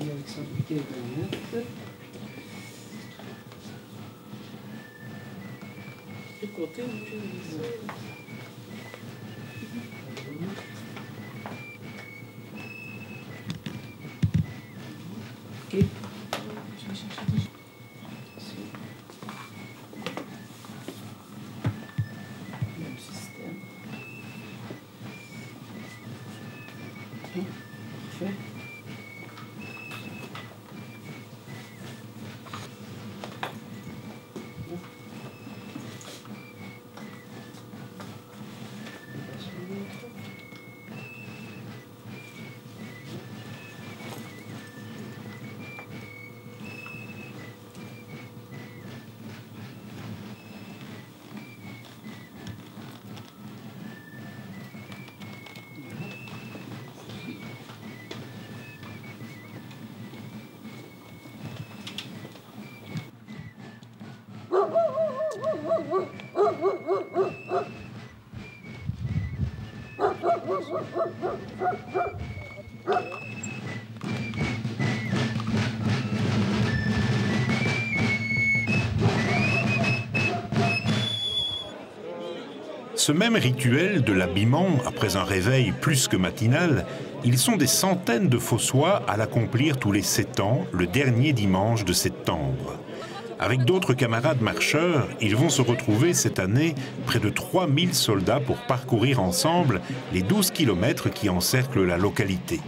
Et avec son piquet de de côté, ok. Même système. Ok, parfait. Ce même rituel de l'habillement, après un réveil plus que matinal, ils sont des centaines de Fossois à l'accomplir tous les 7 ans, le dernier dimanche de septembre. Avec d'autres camarades marcheurs, ils vont se retrouver cette année près de 3000 soldats pour parcourir ensemble les 12 kilomètres qui encerclent la localité.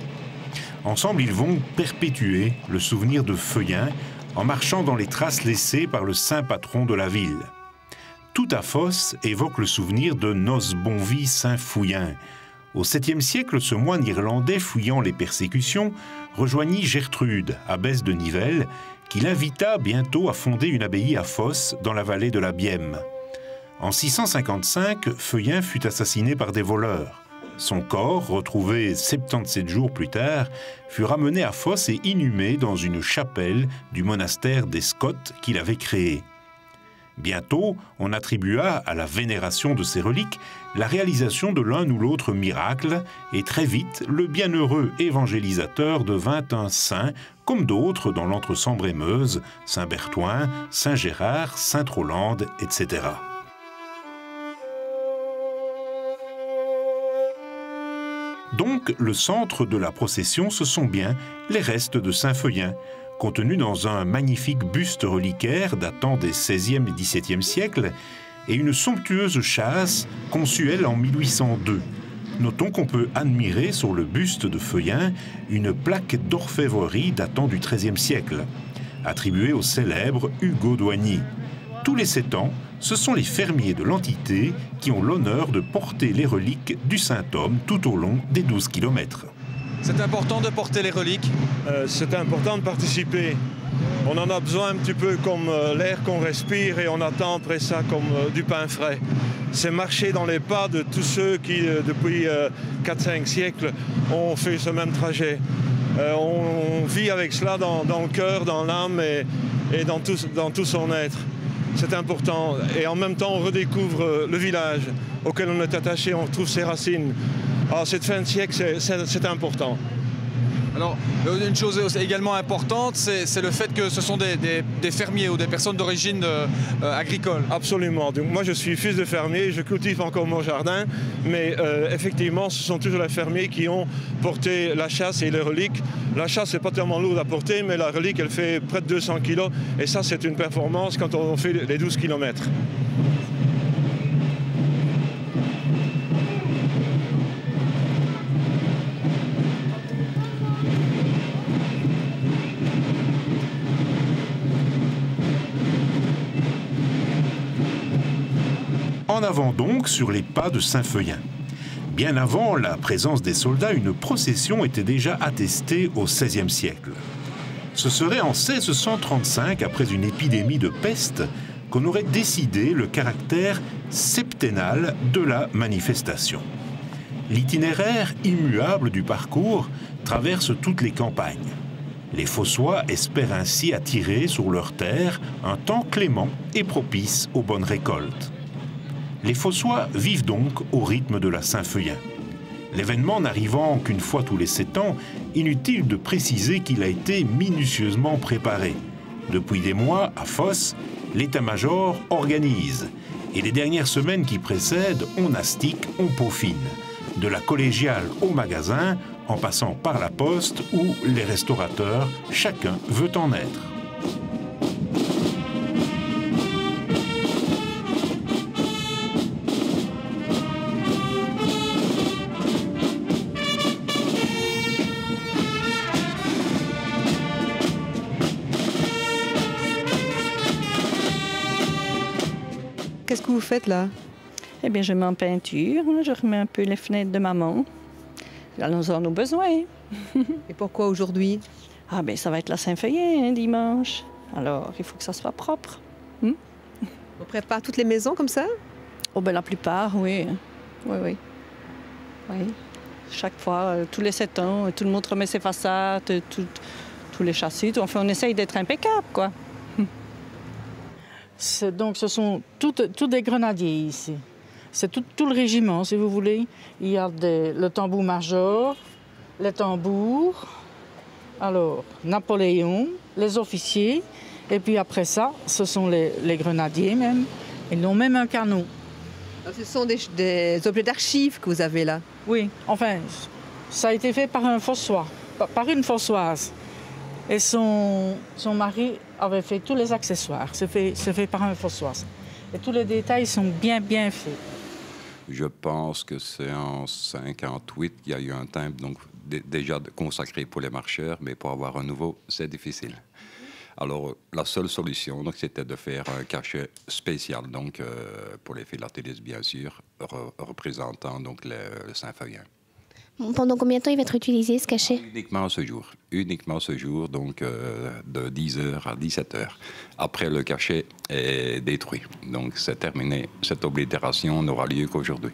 Ensemble, ils vont perpétuer le souvenir de Feuillin en marchant dans les traces laissées par le saint patron de la ville. Tout à Fos évoque le souvenir de Nosbonvi Saint-Fouillin. Au 7e siècle, ce moine irlandais fuyant les persécutions rejoignit Gertrude, abbesse de Nivelles, qui l'invita bientôt à fonder une abbaye à Fos, dans la vallée de la Bième. En 655, Feuillin fut assassiné par des voleurs. Son corps, retrouvé 77 jours plus tard, fut ramené à Fos et inhumé dans une chapelle du monastère des Scots qu'il avait créé. Bientôt, on attribua à la vénération de ces reliques la réalisation de l'un ou l'autre miracle, et très vite, le bienheureux évangélisateur devint un saint, comme d'autres dans l'Entre-Sambre-et-Meuse, Saint-Berthouin, Saint-Gérard, Sainte-Rolande, etc. Donc, le centre de la procession, ce sont bien les restes de Saint-Feuillin, contenus dans un magnifique buste reliquaire datant des XVIe et XVIIe siècles, et une somptueuse châsse conçue, elle, en 1802. Notons qu'on peut admirer sur le buste de Feuillin une plaque d'orfèvrerie datant du XIIIe siècle, attribuée au célèbre Hugo Douanier. Tous les 7 ans, ce sont les fermiers de l'entité qui ont l'honneur de porter les reliques du Saint-Homme tout au long des 12 kilomètres. C'est important de porter les reliques. C'est important de participer. On en a besoin un petit peu comme l'air qu'on respire, et on attend après ça comme du pain frais. C'est marcher dans les pas de tous ceux qui, depuis 4-5 siècles, ont fait ce même trajet. On vit avec cela dans le cœur, dans l'âme et dans tout son être. C'est important. Et en même temps, on redécouvre le village auquel on est attaché, on retrouve ses racines. Alors, cette fin de siècle, c'est important. Alors, une chose également importante, c'est le fait que ce sont des fermiers ou des personnes d'origine agricole. Absolument. Donc, moi, je suis fils de fermier, je cultive encore mon jardin, mais effectivement, ce sont toujours les fermiers qui ont porté la chasse et les reliques. La chasse, c'est pas tellement lourd à porter, mais la relique, elle fait près de 200 kilos, et ça, c'est une performance quand on fait les 12 kilomètres. En avant donc sur les pas de Saint-Feuillin. Bien avant la présence des soldats, une procession était déjà attestée au XVIe siècle. Ce serait en 1635, après une épidémie de peste, qu'on aurait décidé le caractère septennal de la manifestation. L'itinéraire immuable du parcours traverse toutes les campagnes. Les Fossois espèrent ainsi attirer sur leurs terres un temps clément et propice aux bonnes récoltes. Les Fossois vivent donc au rythme de la Saint-Feuillin. L'événement n'arrivant qu'une fois tous les 7 ans, inutile de préciser qu'il a été minutieusement préparé. Depuis des mois, à Fos, l'état-major organise. Et les dernières semaines qui précèdent, on astique, on peaufine. De la collégiale au magasin, en passant par la poste où les restaurateurs, chacun veut en être. Qu'est-ce que vous faites là? Eh bien, je mets en peinture, je remets un peu les fenêtres de maman. Nous en avons besoin. Et pourquoi aujourd'hui? Ah ben, ça va être la Saint-Feuillet, dimanche. Alors, il faut que ça soit propre. On prépare toutes les maisons comme ça? Oh ben, la plupart, oui. Oui. Chaque fois, tous les 7 ans, tout le monde remet ses façades, tous les châssis. Enfin, on essaye d'être impeccable, quoi. Donc, ce sont tous des grenadiers ici. C'est tout le régiment, si vous voulez. Il y a le tambour-major, les tambours, alors Napoléon, les officiers, et puis après ça, ce sont les grenadiers même. Ils ont même un canon. Alors, ce sont des objets d'archives que vous avez là? Oui, enfin, ça a été fait par un fossois, par une fossoise. Et son mari avait fait tous les accessoires. C'est fait par un fossois. Et tous les détails sont bien faits. Je pense que c'est en 58 qu'il y a eu un timbre donc, déjà consacré pour les marcheurs, mais pour avoir un nouveau, c'est difficile. Alors, la seule solution, c'était de faire un cachet spécial, donc, pour les philatélistes, bien sûr, représentant donc, le Saint-Feuillet. Pendant combien de temps il va être utilisé, ce cachet? Uniquement ce jour, donc de 10h à 17h. Après, le cachet est détruit. Donc, c'est terminé. Cette oblitération n'aura lieu qu'aujourd'hui.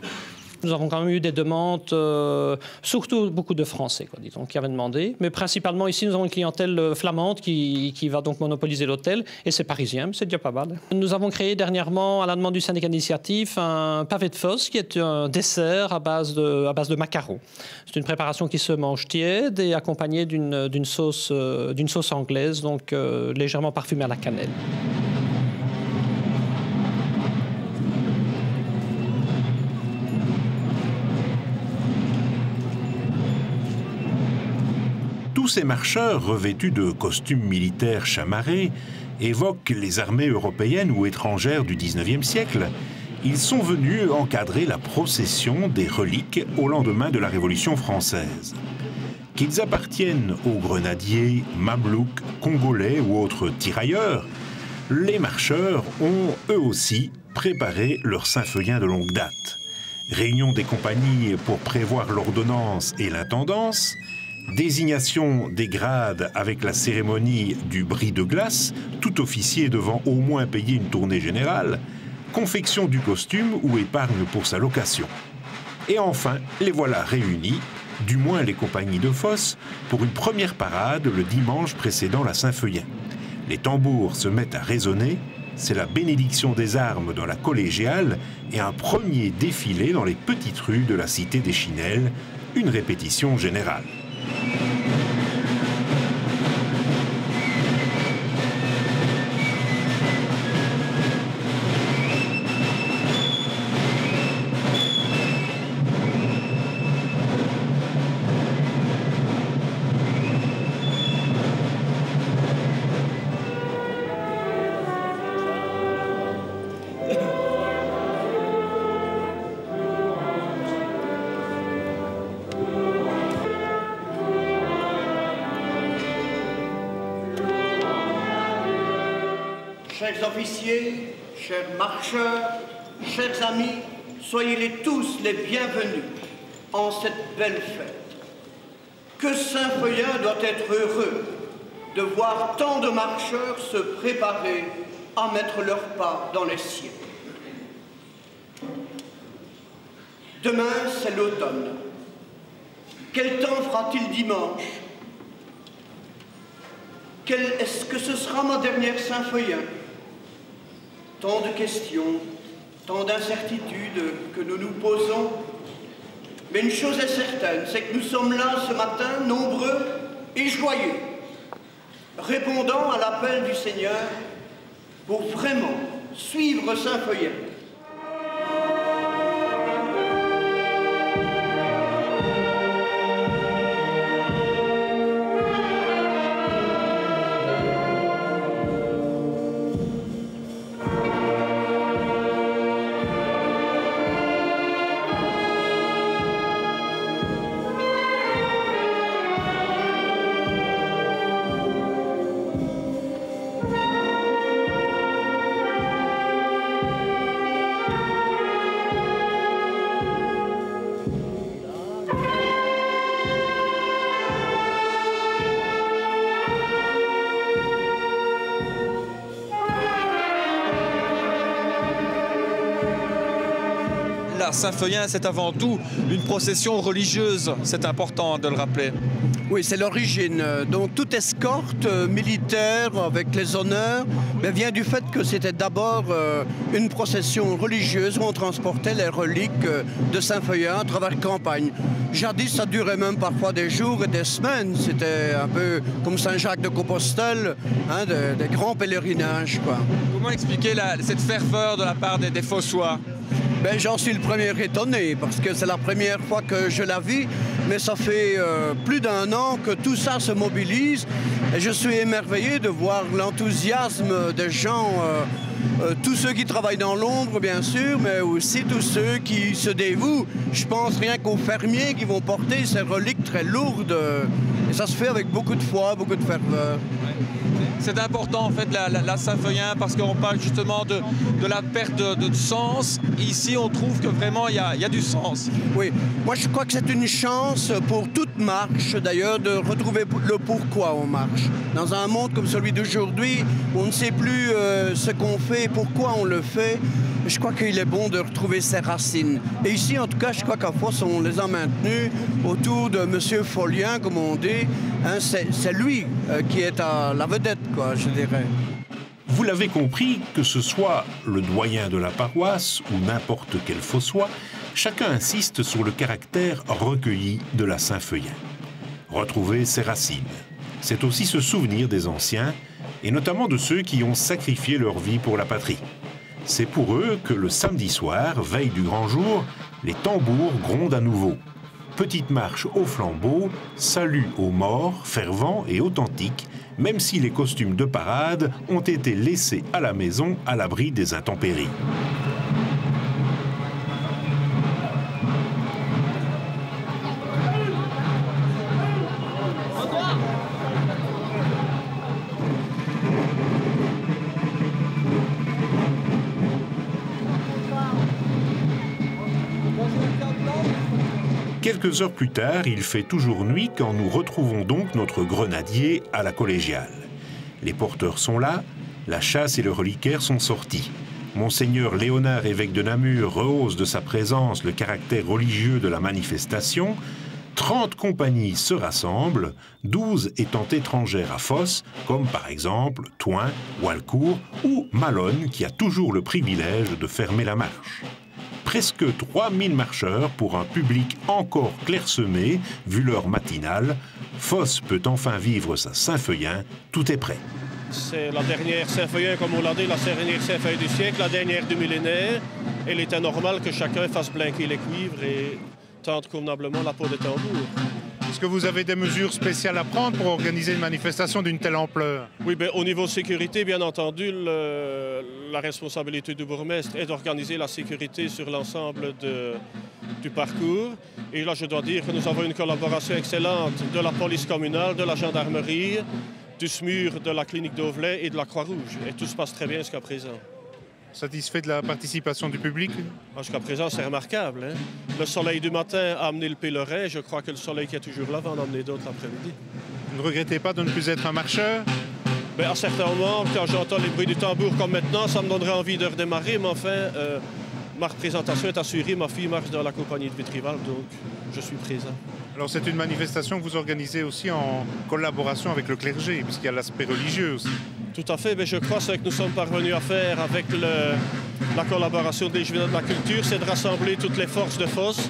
Nous avons quand même eu des demandes, surtout beaucoup de Français, disons, qui avaient demandé. Mais principalement ici, nous avons une clientèle flamande qui va donc monopoliser l'hôtel. Et c'est parisien, c'est déjà pas mal. Nous avons créé dernièrement, à la demande du syndicat d'initiative, un pavé de Fos, qui est un dessert à base de macarons. C'est une préparation qui se mange tiède et accompagnée d'une sauce anglaise, donc légèrement parfumée à la cannelle. Tous ces marcheurs revêtus de costumes militaires chamarrés évoquent les armées européennes ou étrangères du XIXe siècle. Ils sont venus encadrer la procession des reliques au lendemain de la Révolution française. Qu'ils appartiennent aux grenadiers, mamelouks, congolais ou autres tirailleurs, les marcheurs ont eux aussi préparé leur Saint-Feuillet de longue date. Réunion des compagnies pour prévoir l'ordonnance et l'intendance, désignation des grades avec la cérémonie du bris de glace, tout officier devant au moins payer une tournée générale, confection du costume ou épargne pour sa location. Et enfin, les voilà réunis, du moins les compagnies de Fos, pour une première parade le dimanche précédant la Saint-Feuillet. Les tambours se mettent à résonner, c'est la bénédiction des armes dans la collégiale et un premier défilé dans les petites rues de la cité des Chinelles, une répétition générale. Chers officiers, chers marcheurs, chers amis, soyez-les tous les bienvenus en cette belle fête. Que Saint-Feuillet doit être heureux de voir tant de marcheurs se préparer à mettre leur pas dans les cieux. Demain, c'est l'automne. Quel temps fera-t-il dimanche? Est-ce que ce sera ma dernière Saint-Feuillet? Tant de questions, tant d'incertitudes que nous nous posons. Mais une chose est certaine, c'est que nous sommes là ce matin, nombreux et joyeux, répondant à l'appel du Seigneur pour vraiment suivre Saint-Feuillin. Saint-Feuillin, c'est avant tout une procession religieuse, c'est important de le rappeler. Oui, c'est l'origine. Donc toute escorte militaire avec les honneurs vient du fait que c'était d'abord une procession religieuse où on transportait les reliques de Saint-Feuillin à travers la campagne. Jadis, ça durait même parfois des jours et des semaines. C'était un peu comme Saint-Jacques de Compostelle, hein, des grands pèlerinages, quoi. Comment expliquer cette ferveur de la part des Fossois? Ben, j'en suis le premier étonné parce que c'est la première fois que je la vis, mais ça fait plus d'1 an que tout ça se mobilise et je suis émerveillé de voir l'enthousiasme des gens, tous ceux qui travaillent dans l'ombre bien sûr, mais aussi tous ceux qui se dévouent. Je pense rien qu'aux fermiers qui vont porter ces reliques très lourdes et ça se fait avec beaucoup de foi, beaucoup de ferveur. C'est important en fait la Saint-Feuillin parce qu'on parle justement de la perte de sens. Ici on trouve que vraiment il y a du sens. Oui, moi je crois que c'est une chance pour toute marche d'ailleurs de retrouver le pourquoi on marche. Dans un monde comme celui d'aujourd'hui, on ne sait plus ce qu'on fait et pourquoi on le fait. Je crois qu'il est bon de retrouver ses racines. Et ici, en tout cas, je crois qu'à Fos, on les a maintenus autour de M. Follien, comme on dit. Hein, c'est lui qui est à la vedette, quoi, je dirais. Vous l'avez compris, que ce soit le doyen de la paroisse ou n'importe quel fossois, chacun insiste sur le caractère recueilli de la Saint-Feuillin. Retrouver ses racines, c'est aussi se souvenir des anciens, et notamment de ceux qui ont sacrifié leur vie pour la patrie. C'est pour eux que le samedi soir, veille du grand jour, les tambours grondent à nouveau. Petite marche au flambeau, salut aux morts, fervent et authentique, même si les costumes de parade ont été laissés à la maison à l'abri des intempéries. Quelques heures plus tard, il fait toujours nuit quand nous retrouvons donc notre grenadier à la collégiale. Les porteurs sont là, la chasse et le reliquaire sont sortis. Monseigneur Léonard, évêque de Namur, rehausse de sa présence le caractère religieux de la manifestation. 30 compagnies se rassemblent, 12 étant étrangères à Fos, comme par exemple Thoin, Walcourt ou Malone, qui a toujours le privilège de fermer la marche. Presque 3000 marcheurs pour un public encore clairsemé, vu l'heure matinale. Fos peut enfin vivre sa Saint-Feuillin, tout est prêt. C'est la dernière Saint-Feuillin, comme on l'a dit, la dernière Saint-Feuillin du siècle, la dernière du millénaire. Il était normal que chacun fasse blinquer les cuivres et tente convenablement la peau des tambours. Est-ce que vous avez des mesures spéciales à prendre pour organiser une manifestation d'une telle ampleur? Oui, ben, au niveau sécurité, bien entendu, la responsabilité du bourgmestre est d'organiser la sécurité sur l'ensemble du parcours. Et là, je dois dire que nous avons une collaboration excellente de la police communale, de la gendarmerie, du SMUR, de la clinique d'Auvelais et de la Croix-Rouge. Et tout se passe très bien jusqu'à présent. Satisfait de la participation du public? Jusqu'à présent, c'est remarquable. Hein? Le soleil du matin a amené le pèlerin. Je crois que le soleil qui est toujours là va en emmener d'autres l'après-midi. Vous ne regrettez pas de ne plus être un marcheur? À certains moments, quand j'entends les bruits du tambour comme maintenant, ça me donnerait envie de redémarrer. Mais enfin, ma représentation est assurée. Ma fille marche dans la compagnie de Vitrival, donc je suis présent. Alors c'est une manifestation que vous organisez aussi en collaboration avec le clergé, puisqu'il y a l'aspect religieux aussi. Tout à fait. Mais je crois que ce que nous sommes parvenus à faire avec la collaboration des Jésuites de la culture, c'est de rassembler toutes les forces de Fos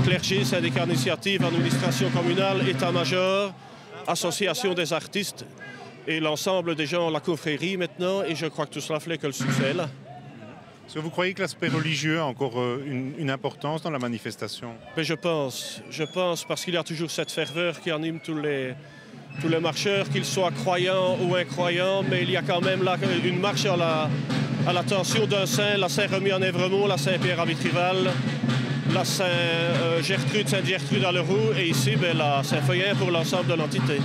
clergé, syndicat d'initiative, administration communale, état-major, association des artistes et l'ensemble des gens, la confrérie maintenant. Et je crois que tout cela fait que le succès est là. Est-ce que vous croyez que l'aspect religieux a encore une importance dans la manifestation? Mais je pense parce qu'il y a toujours cette ferveur qui anime tous les marcheurs, qu'ils soient croyants ou incroyants, mais il y a quand même là une marche à l'attention d'un saint, la Saint-Remy en Évremont, la Saint-Pierre à Vitrival, la Saint-Gertrude, Sainte-Gertrude à Leroux et ici la Saint-Feuillin pour l'ensemble de l'entité.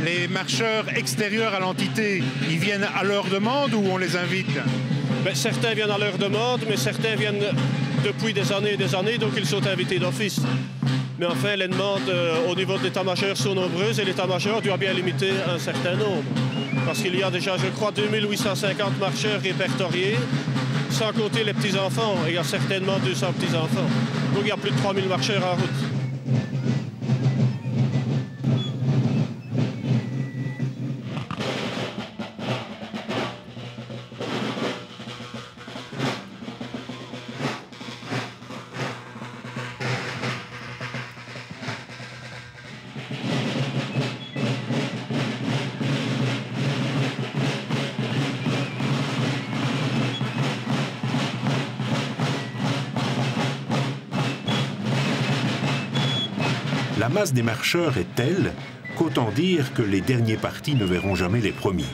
Les marcheurs extérieurs à l'entité, ils viennent à leur demande ou on les invite? Certains viennent à leur demande, mais certains viennent depuis des années et des années, donc ils sont invités d'office. Mais enfin, les demandes au niveau de l'état-major sont nombreuses et l'état-major doit bien limiter un certain nombre. Parce qu'il y a déjà, je crois, 2850 marcheurs répertoriés, sans compter les petits-enfants. Et il y a certainement 200 petits-enfants. Donc il y a plus de 3000 marcheurs en route. La masse des marcheurs est telle qu'autant dire que les derniers partis ne verront jamais les premiers.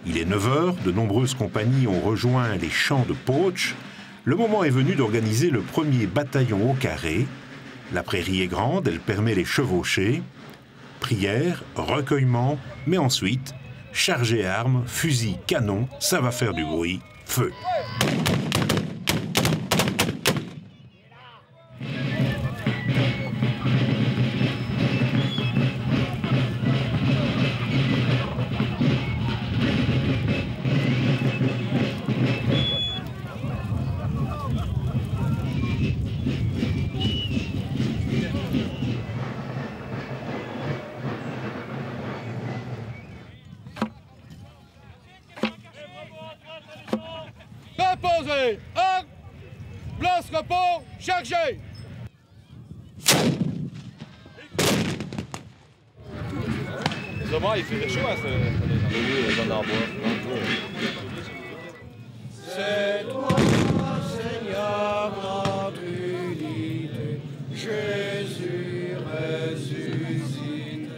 Il est 9 h, de nombreuses compagnies ont rejoint les champs de Poach. Le moment est venu d'organiser le premier bataillon au carré. La prairie est grande, elle permet les chevauchées. Prière, recueillement, mais ensuite, chargez armes, fusils, canons, ça va faire du bruit, feu. Déposé, un, place repos, chargé. Il fait chaud à ce en bois. C'est toi, Seigneur, notre unité, Jésus ressuscité.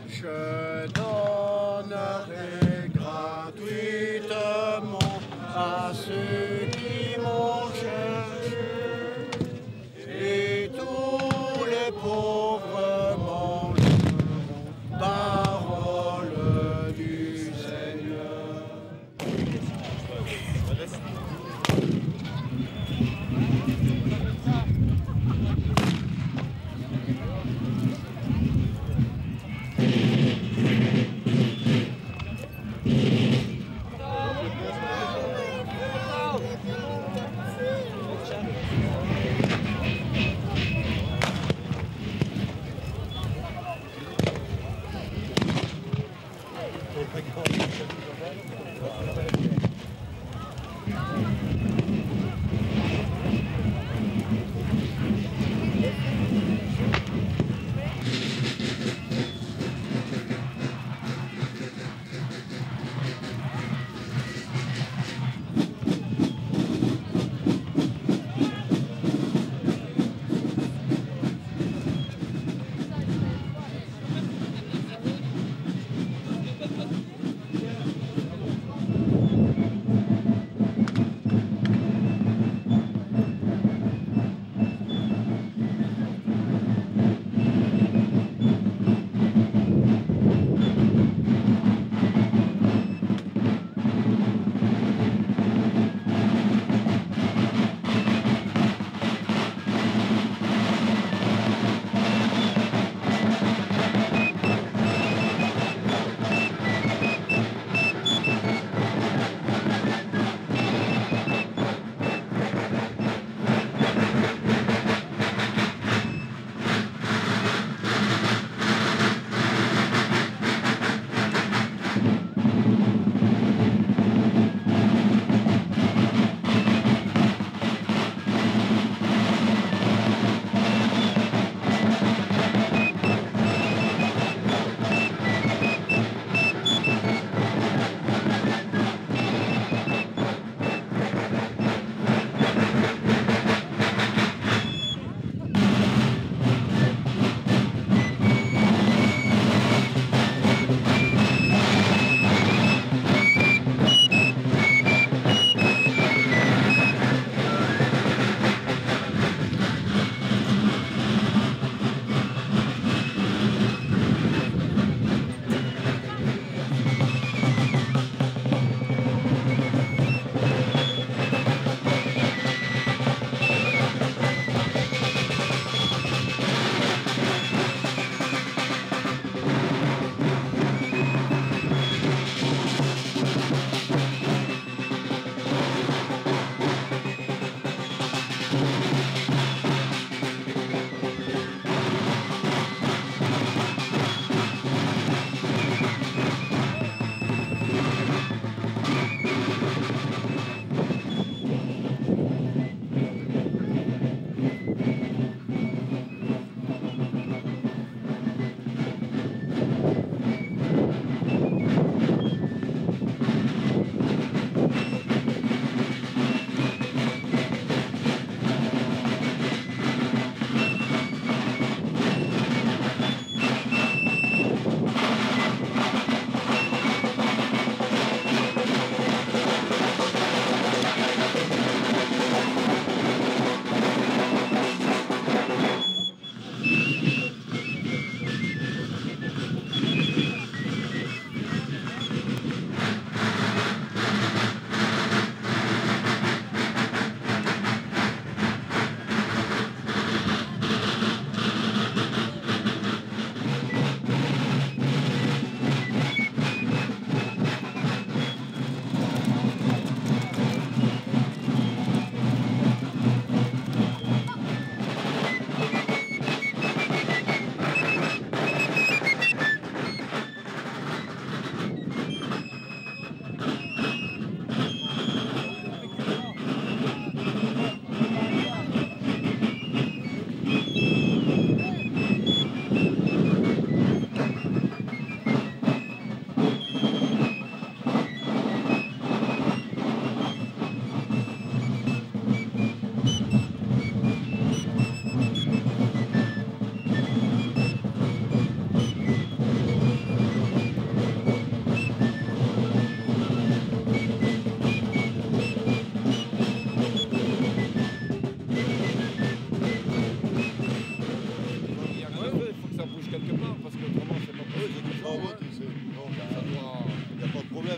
Je donnerai gratuitement à ceux qui m'ont cherché, et tous les pauvres mangeront, parole du Seigneur.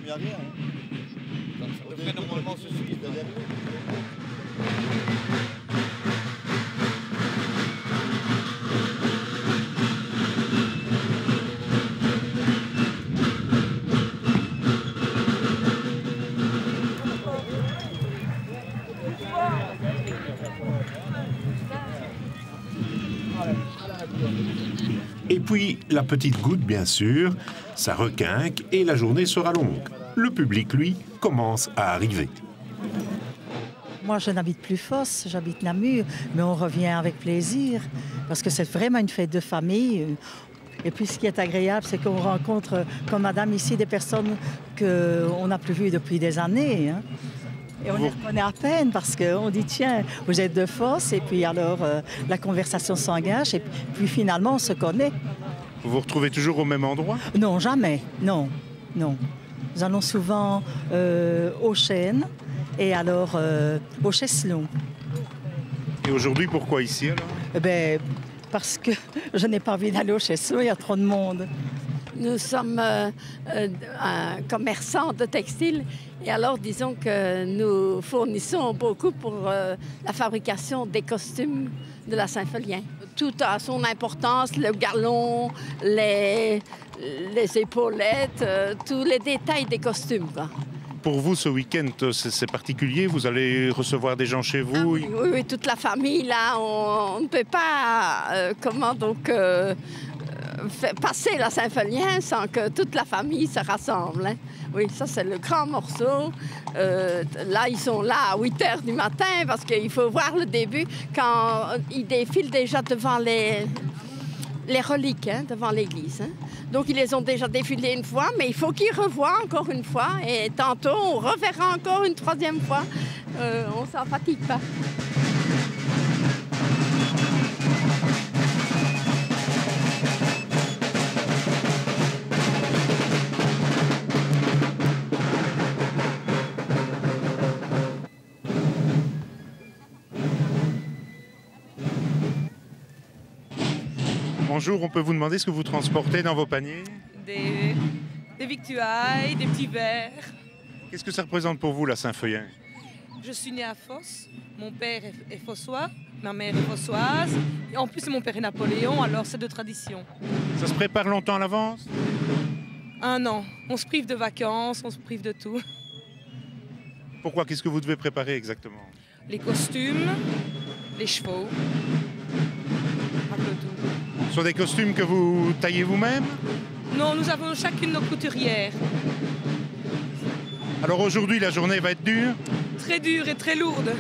n'y a rien. Hein. Donc ça devrait normalement se suivre. Et puis, la petite goutte, bien sûr, ça requinque et la journée sera longue. Le public, lui, commence à arriver. Moi, je n'habite plus Fos, j'habite Namur, mais on revient avec plaisir, parce que c'est vraiment une fête de famille. Et puis, ce qui est agréable, c'est qu'on rencontre, comme madame ici, des personnes qu'on n'a plus vues depuis des années. Hein. Et on les reconnaît à peine parce qu'on dit, tiens, vous êtes de Fos, et puis alors la conversation s'engage, et puis finalement on se connaît. Vous vous retrouvez toujours au même endroit? Non, jamais, non, non. Nous allons souvent au Chêne et alors au Cheslon. Et aujourd'hui, pourquoi ici alors? Eh bien, parce que je n'ai pas envie d'aller au Cheslon, il y a trop de monde. Nous sommes un commerçant de textiles et alors disons que nous fournissons beaucoup pour la fabrication des costumes de la Saint-Folien. Tout a son importance, le galon, les épaulettes, tous les détails des costumes, quoi. Pour vous, ce week-end, c'est particulier? Vous allez recevoir des gens chez vous? Oui, oui, toute la famille, là, on ne peut pas, passer la Saint-Folien sans que toute la famille se rassemble. Hein. Oui, ça c'est le grand morceau. Là, ils sont là à 8 h du matin parce qu'il faut voir le début quand ils défilent déjà devant les reliques, hein, devant l'église. Hein. Donc, ils les ont déjà défilés une fois, mais il faut qu'ils revoient encore une fois. Et tantôt, on reverra encore une troisième fois. On ne s'en fatigue pas. Bonjour, on peut vous demander ce que vous transportez dans vos paniers? Des victuailles, des petits verres. Qu'est-ce que ça représente pour vous, la Saint-Folien? Je suis née à Fos, mon père est fossois, ma mère est fossoise. Et en plus, mon père est Napoléon, alors c'est de tradition. Ça se prépare longtemps à l'avance? Un an. On se prive de vacances, on se prive de tout. Pourquoi? Qu'est-ce que vous devez préparer exactement? Les costumes, les chevaux, un peu tout. Ce sont des costumes que vous taillez vous-même? Non, nous avons chacune nos couturières. Alors aujourd'hui, la journée va être dure? Très dure et très lourde.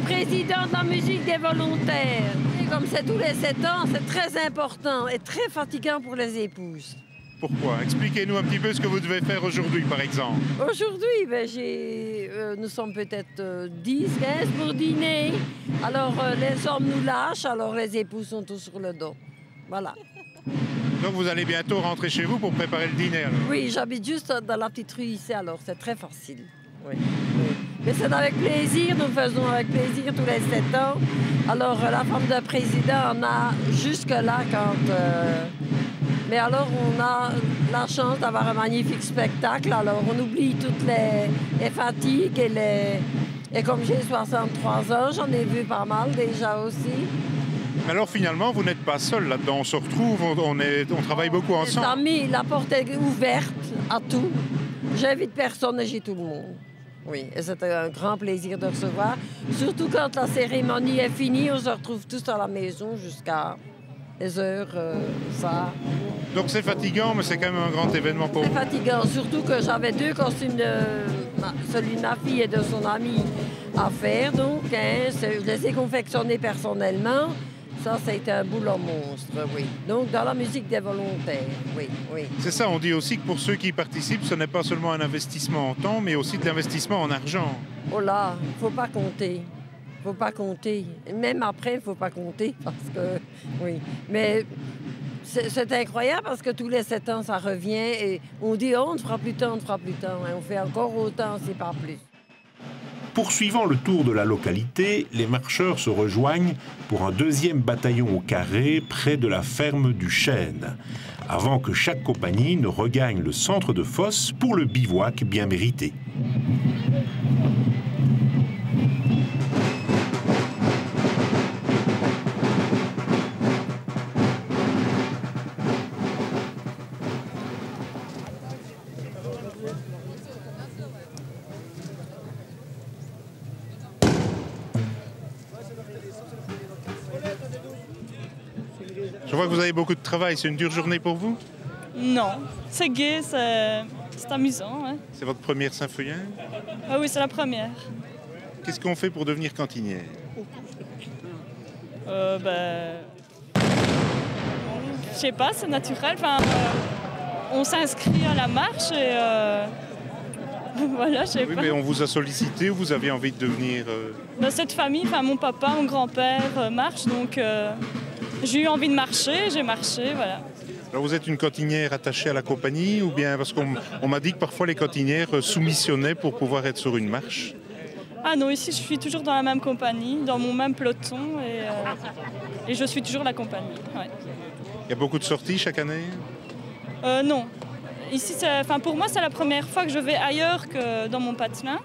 Président de la musique des volontaires. Et comme c'est tous les 7 ans, c'est très important et très fatigant pour les épouses. Pourquoi? Expliquez-nous un petit peu ce que vous devez faire aujourd'hui, par exemple. Aujourd'hui, nous sommes peut-être 10, 15 pour dîner. Alors, les hommes nous lâchent, alors les épouses sont tous sur le dos. Voilà. Donc, vous allez bientôt rentrer chez vous pour préparer le dîner, alors? Oui, j'habite juste dans la petite rue ici, alors c'est très facile. Oui. Oui. Mais c'est avec plaisir, nous faisons avec plaisir tous les 7 ans. Alors, la femme de président, on a jusque-là quand... Mais alors, on a la chance d'avoir un magnifique spectacle. Alors, on oublie toutes les fatigues et comme j'ai 63 ans, j'en ai vu pas mal déjà aussi. Alors, finalement, vous n'êtes pas seul là-dedans. On se retrouve, on travaille beaucoup ensemble. Les amis, la porte est ouverte à tout. J'invite personne et j'ai tout le monde. Oui, et c'était un grand plaisir de recevoir. Surtout quand la cérémonie est finie, on se retrouve tous à la maison jusqu'à les heures, ça. Donc c'est fatigant, mais c'est quand même un grand événement pour vous. C'est fatigant, surtout que j'avais 2 costumes, celui de ma fille et de son amie, à faire. Donc, hein, je les ai confectionnés personnellement. Ça a été un boulot monstre, oui. Donc, dans la musique des volontaires, oui, oui. C'est ça, on dit aussi que pour ceux qui y participent, ce n'est pas seulement un investissement en temps, mais aussi de l'investissement en argent. Oh là, il ne faut pas compter. Il ne faut pas compter. Même après, il ne faut pas compter, parce que, oui. Mais c'est incroyable, parce que tous les 7 ans, ça revient, et on dit, oh, on ne fera plus tant, on ne fera plus tant. Et on fait encore autant, c'est pas plus. Poursuivant le tour de la localité, les marcheurs se rejoignent pour un 2e bataillon au carré près de la ferme du Chêne, avant que chaque compagnie ne regagne le centre de fosse pour le bivouac bien mérité. Je vois que vous avez beaucoup de travail. C'est une dure journée pour vous? Non, c'est gai, c'est amusant. Hein. C'est votre première Saint-Feuillin? Ah oui, c'est la première. Qu'est-ce qu'on fait pour devenir cantinière? Je sais pas, c'est naturel. Enfin, on s'inscrit à la marche et voilà, je sais Oui, pas. mais on vous a sollicité ou vous avez envie de devenir... Dans cette famille, enfin, mon papa, mon grand-père marchent, donc j'ai eu envie de marcher, j'ai marché, voilà. Alors vous êtes une cantinière attachée à la compagnie ou bien parce qu'on m'a dit que parfois les cantinières soumissionnaient pour pouvoir être sur une marche? Ah non, ici je suis toujours dans la même compagnie, dans mon même peloton et je suis toujours la compagnie. Ouais. Il y a beaucoup de sorties chaque année? Non. Ici, pour moi, c'est la première fois que je vais ailleurs que dans mon patelin.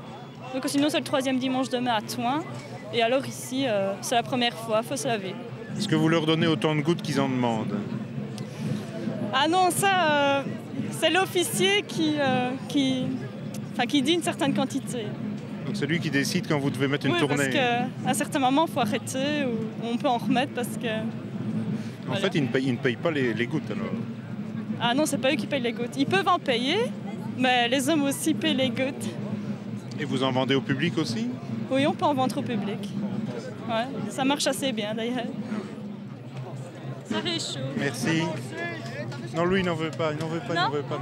Donc sinon, c'est le 3e dimanche de mai à Thoin. Et alors ici, c'est la première fois, il faut se laver. Est-ce que vous leur donnez autant de gouttes qu'ils en demandent? Ah non, ça, c'est l'officier qui dit une certaine quantité. Donc c'est lui qui décide quand vous devez mettre une tournée? Oui, parce qu'à un certain moment, il faut arrêter ou on peut en remettre parce que... En fait, ils ne payent pas les gouttes alors? Ah non, c'est pas eux qui payent les gouttes. Ils peuvent en payer, mais les hommes aussi payent les gouttes. Et vous en vendez au public aussi? Oui, on peut en vendre au public. Ouais, ça marche assez bien d'ailleurs. Ça réchauffe. Merci. Non, lui, il n'en veut pas, il n'en veut pas, il n'en veut pas.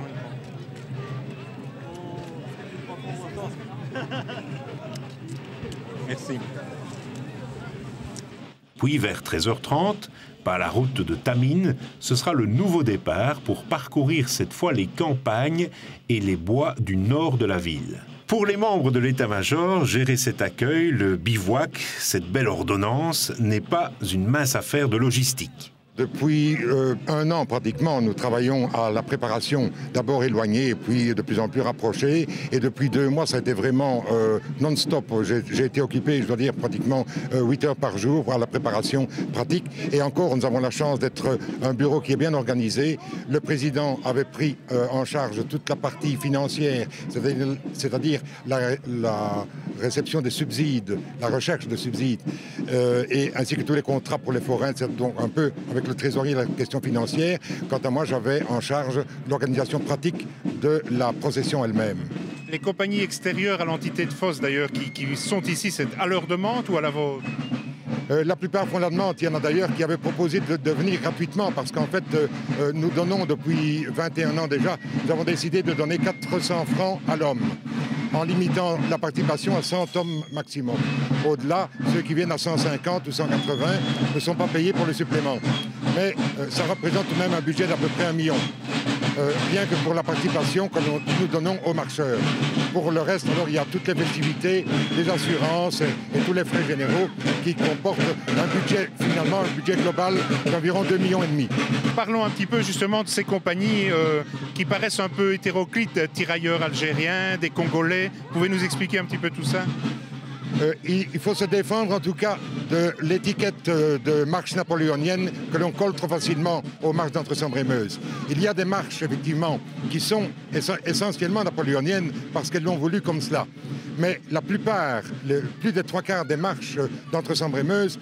Merci. Puis vers 13h30, par la route de Tamines, ce sera le nouveau départ pour parcourir cette fois les campagnes et les bois du nord de la ville. Pour les membres de l'état-major, gérer cet accueil, le bivouac, cette belle ordonnance, n'est pas une mince affaire de logistique. Depuis 1 an pratiquement, nous travaillons à la préparation, d'abord éloignée et puis de plus en plus rapprochée. Et depuis 2 mois, ça a été vraiment non-stop. J'ai été occupé, je dois dire, pratiquement 8 heures par jour pour la préparation pratique. Et encore, nous avons la chance d'être un bureau qui est bien organisé. Le président avait pris en charge toute la partie financière, c'est-à-dire la réception des subsides, la recherche de subsides, et ainsi que tous les contrats pour les forains. C'est donc un peu avec le trésorier la question financière. Quant à moi, j'avais en charge l'organisation pratique de la procession elle-même. Les compagnies extérieures à l'entité de fosse d'ailleurs qui sont ici, c'est à leur demande ou à la vôtre? La plupart font la demande. Il y en a d'ailleurs qui avaient proposé de venir gratuitement parce qu'en fait, nous donnons depuis 21 ans déjà, nous avons décidé de donner 400 francs à l'homme en limitant la participation à 100 hommes maximum. Au-delà, ceux qui viennent à 150 ou 180 ne sont pas payés pour le supplément. Mais ça représente tout de même un budget d'à peu près 1 million. Rien que pour la participation que nous donnons aux marcheurs. Pour le reste, alors, il y a toutes les festivités, les assurances et tous les frais généraux qui comportent un budget, finalement, un budget global d'environ 2,5 millions. Parlons un petit peu justement de ces compagnies qui paraissent un peu hétéroclites, tirailleurs algériens, des Congolais. Vous pouvez nous expliquer un petit peu tout ça? Il faut se défendre en tout cas de l'étiquette de marche napoléonienne que l'on colle trop facilement aux marches d'Entre-Sambre-et-Meuse. Il y a des marches effectivement qui sont essentiellement napoléoniennes parce qu'elles l'ont voulu comme cela. Mais la plupart, plus des 3/4 des marches d'Entre-Sambre-et-Meuse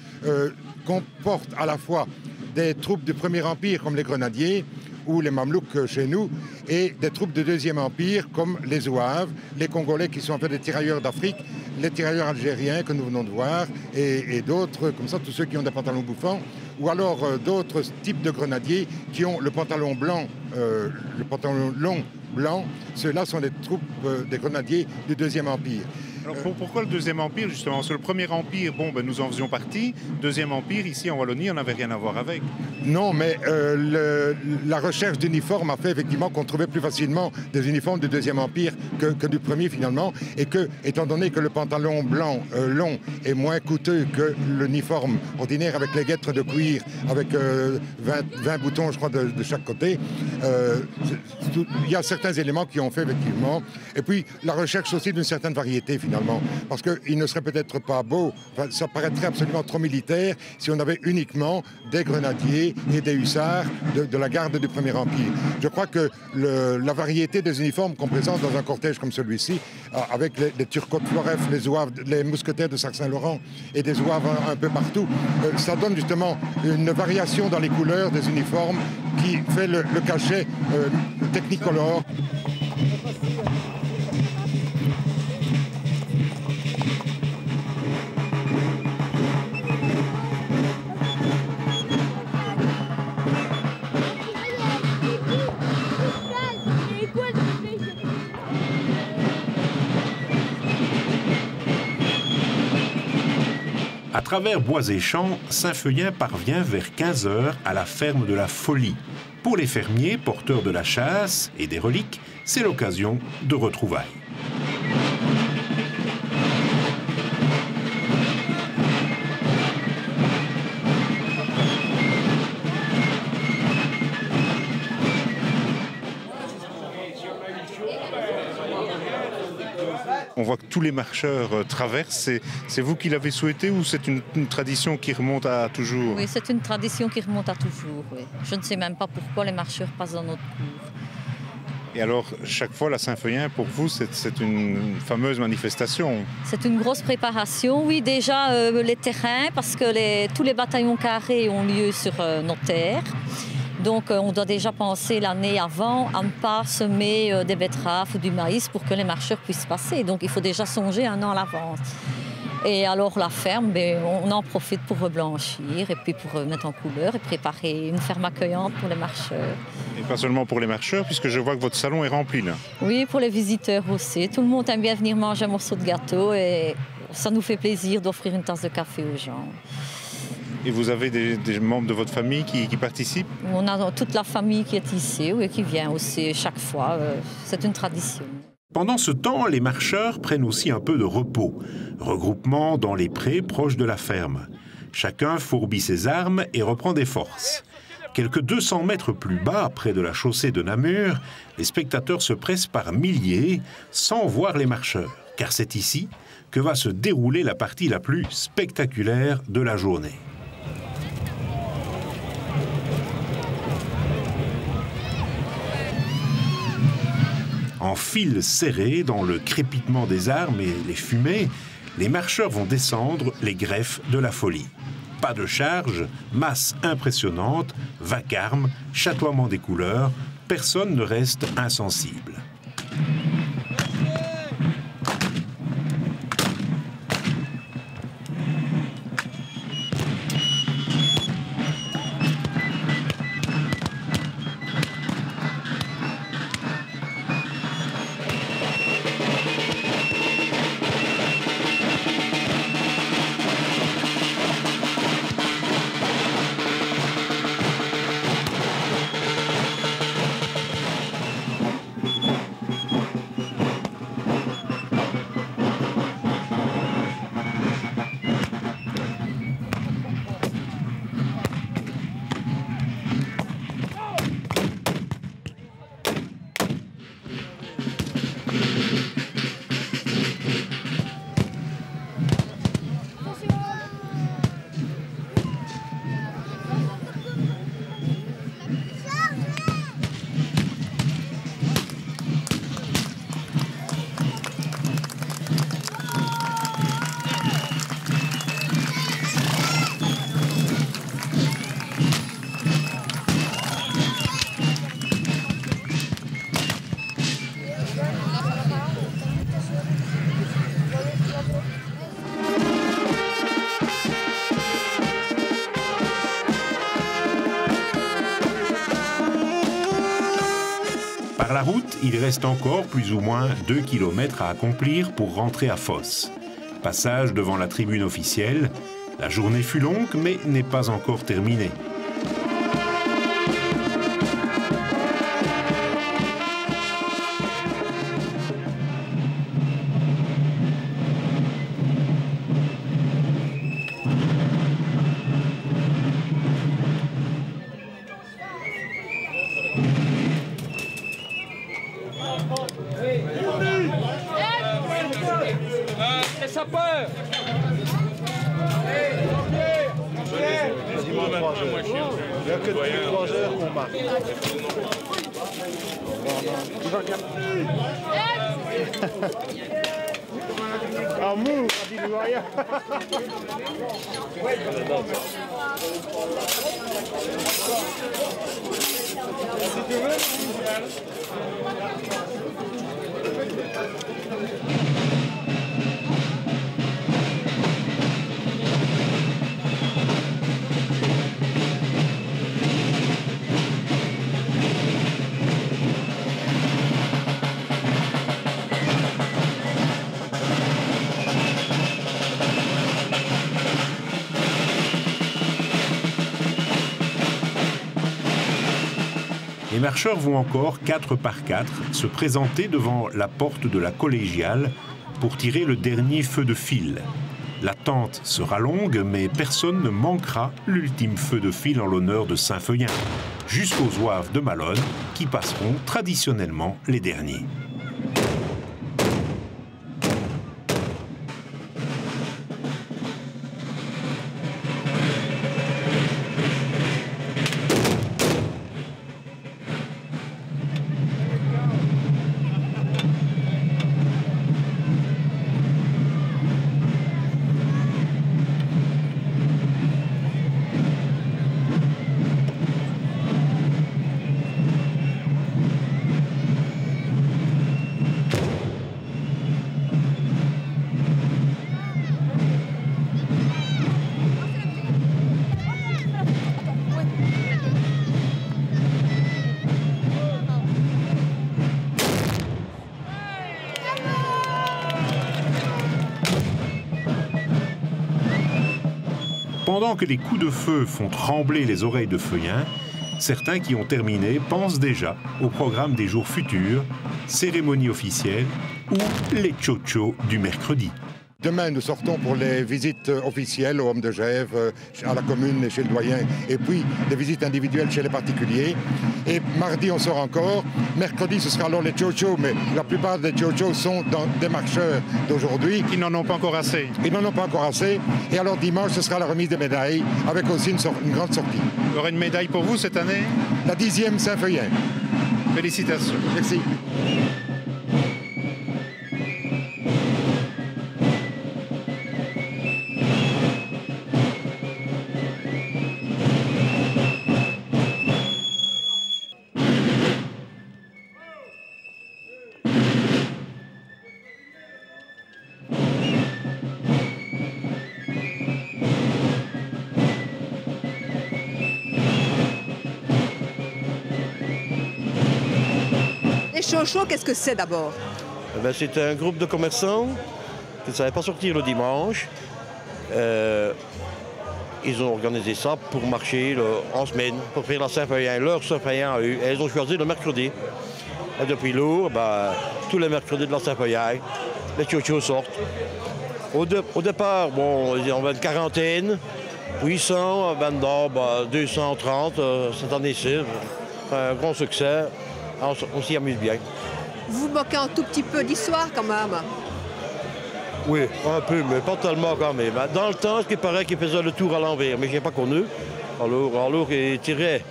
comportent à la fois des troupes du Premier Empire comme les Grenadiers ou les Mamelouks chez nous, et des troupes du Deuxième Empire comme les Zouaves, les Congolais qui sont en fait des tirailleurs d'Afrique, les tirailleurs algériens que nous venons de voir, et d'autres comme ça, tous ceux qui ont des pantalons bouffants, ou alors d'autres types de grenadiers qui ont le pantalon blanc, le pantalon long blanc. Ceux-là sont les troupes des grenadiers du Deuxième Empire. Alors pourquoi le Deuxième Empire, justement? Parce que le Premier Empire, nous en faisions partie. Deuxième Empire, ici en Wallonie, on n'avait rien à voir avec. Non, mais la recherche d'uniformes a fait effectivement qu'on trouvait plus facilement des uniformes du Deuxième Empire que du Premier finalement. Et que, étant donné que le pantalon blanc long est moins coûteux que l'uniforme ordinaire avec les guêtres de cuir, avec 20 boutons, je crois, de chaque côté, il y a certains éléments qui ont fait effectivement. Et puis la recherche aussi d'une certaine variété finalement, parce qu'il ne serait peut-être pas beau, ça paraîtrait absolument trop militaire si on avait uniquement des grenadiers et des hussards de la garde du Premier Empire. Je crois que la variété des uniformes qu'on présente dans un cortège comme celui-ci, avec les turcots de Floref, les zouaves, les mousquetaires de Saxe-Saint-Laurent et des zouaves un peu partout, ça donne justement une variation dans les couleurs des uniformes qui fait le cachet technicolore. À travers bois et champs, Saint-Feuillin parvient vers 15 h à la ferme de la Folie. Pour les fermiers, porteurs de la chasse et des reliques, c'est l'occasion de retrouvailles. On voit que tous les marcheurs traversent. C'est vous qui l'avez souhaité ou c'est une tradition qui remonte à toujours? Oui, c'est une tradition qui remonte à toujours. Oui. Je ne sais même pas pourquoi les marcheurs passent dans notre cour. Et alors, chaque fois, la Saint-Feuillin, pour vous, c'est une fameuse manifestation? C'est une grosse préparation. Oui, déjà les terrains, parce que tous les bataillons carrés ont lieu sur nos terres. Donc on doit déjà penser l'année avant à ne pas semer des betteraves ou du maïs pour que les marcheurs puissent passer. Donc il faut déjà songer 1 an à l'avance. Et alors la ferme, on en profite pour reblanchir et puis pour mettre en couleur et préparer une ferme accueillante pour les marcheurs. Et pas seulement pour les marcheurs, puisque je vois que votre salon est rempli là. Oui, pour les visiteurs aussi. Tout le monde aime bien venir manger un morceau de gâteau et ça nous fait plaisir d'offrir une tasse de café aux gens. Et vous avez des membres de votre famille qui participent? On a toute la famille qui est ici et qui vient aussi chaque fois. C'est une tradition. Pendant ce temps, les marcheurs prennent aussi un peu de repos. Regroupement dans les prés proches de la ferme. Chacun fourbit ses armes et reprend des forces. Quelques 200 mètres plus bas, près de la chaussée de Namur, les spectateurs se pressent par milliers sans voir les marcheurs. Car c'est ici que va se dérouler la partie la plus spectaculaire de la journée. En file serré, dans le crépitement des armes et les fumées, les marcheurs vont descendre les greffes de la Folie. Pas de charge, masse impressionnante, vacarme, chatoiement des couleurs, personne ne reste insensible. Par la route, il reste encore plus ou moins 2 km à accomplir pour rentrer à Fos. Passage devant la tribune officielle. La journée fut longue, mais n'est pas encore terminée. Les sapeurs! Quasiment 3 heures. Il n'y a que depuis 3 heures qu'on marche. Amour, a dit le voyage. Les marcheurs vont encore 4 par 4 se présenter devant la porte de la collégiale pour tirer le dernier feu de fil. L'attente sera longue, mais personne ne manquera l'ultime feu de fil en l'honneur de Saint-Feuillin, jusqu'aux zouaves de Malone qui passeront traditionnellement les derniers. Pendant que les coups de feu font trembler les oreilles de Feuillin, certains qui ont terminé pensent déjà au programme des jours futurs, cérémonie officielle ou les tchotchos du mercredi. Demain, nous sortons pour les visites officielles au Homme de Gève, à la commune et chez le doyen, et puis des visites individuelles chez les particuliers. Et mardi, on sort encore. Mercredi, ce sera alors les tchotchos, mais la plupart des tchotchos sont dans des marcheurs d'aujourd'hui. Ils n'en ont pas encore assez. Ils n'en ont pas encore assez. Et alors dimanche, ce sera la remise des médailles, avec aussi une grande sortie. Il y aura une médaille pour vous cette année? La 10e Saint-Feuillin. Félicitations. Merci. Les Chochos, qu'est-ce que c'est d'abord? C'est un groupe de commerçants qui ne savaient pas sortir le dimanche. Ils ont organisé ça pour marcher en semaine, pour faire la Saint-Feuillin, leur Saint-Feuillin à eux. Et ils ont choisi le mercredi. Et depuis lors, tous les mercredis de la Saint-Feuillin, les Chochos sortent. Au départ, bon, on va une quarantaine, 800, maintenant 230 cette année-ci. Un grand succès. On s'y amuse bien. Vous vous moquez un tout petit peu d'histoire quand même? Oui, un peu, mais pas tellement quand même. Dans le temps, il paraît qu'il faisait le tour à l'envers, mais je n'ai pas connu. Alors il tirait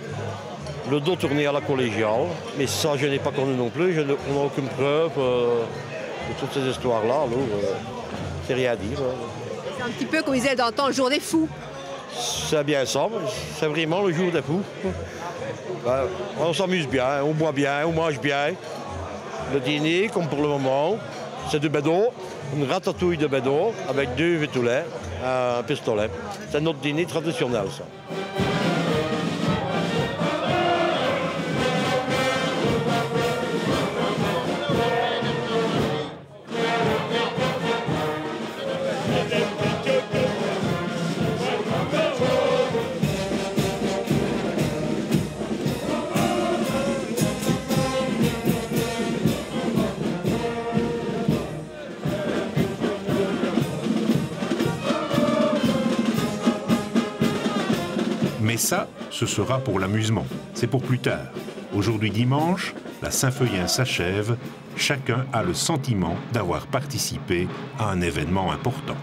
le dos tourné à la collégiale, mais ça, je n'ai pas connu non plus. On n'a aucune preuve de toutes ces histoires-là, alors c'est rien à dire. C'est un petit peu comme ils disaient dans le temps, le jour des fous. C'est bien ça, c'est vraiment le jour des fous. On s'amuse bien, on boit bien, on mange bien. Le dîner, comme pour le moment, c'est du bédo, une ratatouille de bédo avec 2 vétoulets, un pistolet. C'est notre dîner traditionnel, ça. ça, ce sera pour l'amusement. C'est pour plus tard. Aujourd'hui dimanche, la Saint-Feuillin s'achève. Chacun a le sentiment d'avoir participé à un événement important.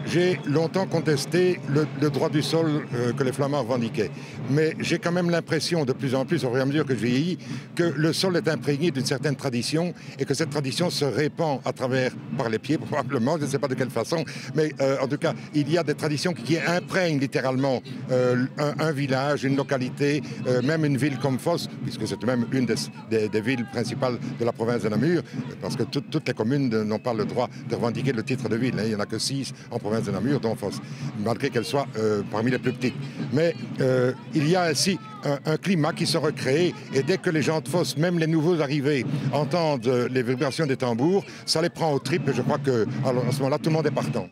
J'ai longtemps contesté le droit du sol que les Flamands revendiquaient. Mais j'ai quand même l'impression, de plus en plus, au fur et à mesure que je vieillis, que le sol est imprégné d'une certaine tradition et que cette tradition se répand à travers, par les pieds probablement, je ne sais pas de quelle façon, mais en tout cas, il y a des traditions qui imprègnent littéralement un village, une localité, même une ville comme Fos, puisque c'est même une des villes principales de la province de Namur, parce que toutes les communes n'ont pas le droit de revendiquer le titre de ville. Il n'y en a que 6 en province de Namur, dont Fos, malgré qu'elle soit parmi les plus petites. Mais il y a ainsi un climat qui se recrée, et dès que les gens de Fos, même les nouveaux arrivés, entendent les vibrations des tambours, ça les prend aux tripes, et je crois qu'à ce moment-là, tout le monde est partant.